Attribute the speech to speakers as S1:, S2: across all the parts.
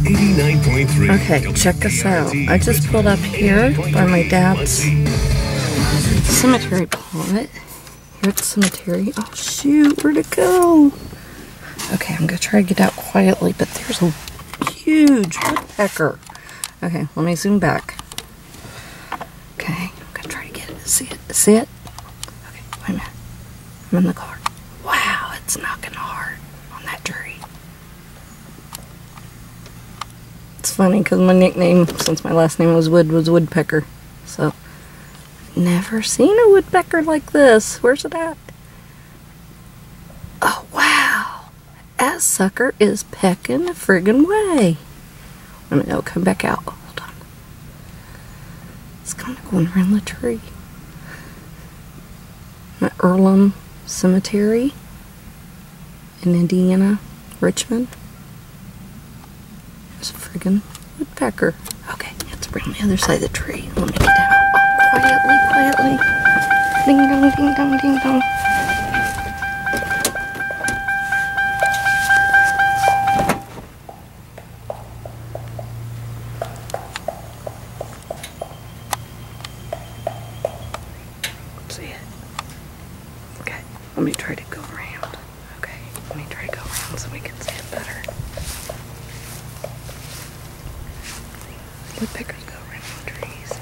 S1: 89.3.
S2: Okay, check this out. I just pulled up here by my dad's cemetery plot. Here at the cemetery. Oh shoot, where'd it go? Okay, I'm gonna try to get out quietly, but there's a huge woodpecker. Okay, let me zoom back. Okay, I'm gonna try to get it. See it? See it? Okay, wait a minute. I'm in the car. Wow, it's knocking hard on that tree. It's funny because my nickname, since my last name was Wood, was Woodpecker. So, never seen a woodpecker like this. Where's it at? Oh, wow. That sucker is pecking a friggin' way. Wait a minute, it'll come back out. Hold on. It's kind of going around the tree. The Earlham Cemetery in Indiana, Richmond. There's a friggin' woodpecker. Okay, it's around the other side of the tree. Let me get out. Oh, quietly, quietly. Ding dong, ding dong, ding dong. See it? Okay, let me try to go around. Okay, let me try to go around so we can see it better. Woodpeckers go around the trees.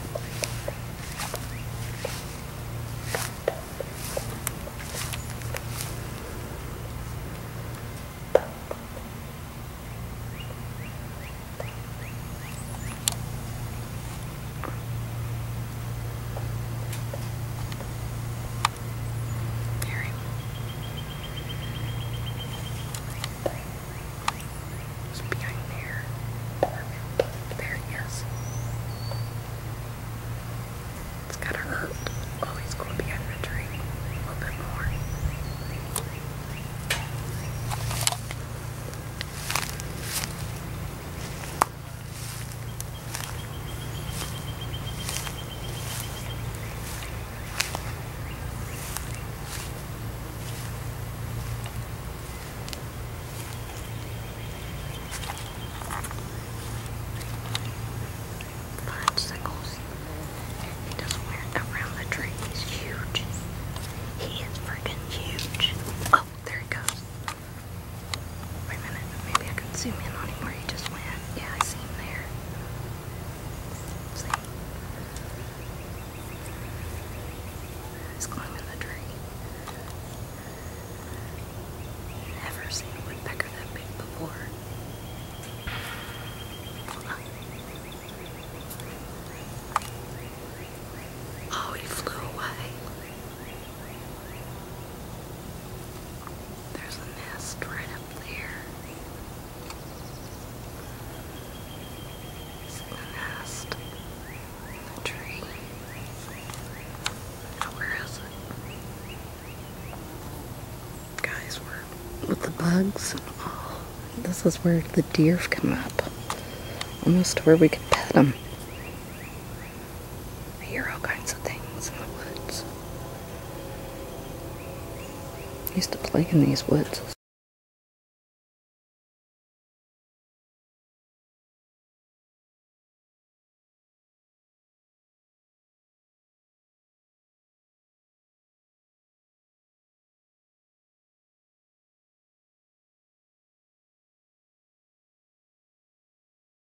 S2: Zoom in on him where he just went. Yeah, I see him there. See? He's climbing the tree. Never seen a woodpecker that big before. Oh, he flew away. There's a nest right up there. With the bugs and all. This is where the deer come up. Almost to where we can pet them. I hear all kinds of things in the woods. I used to play in these woods.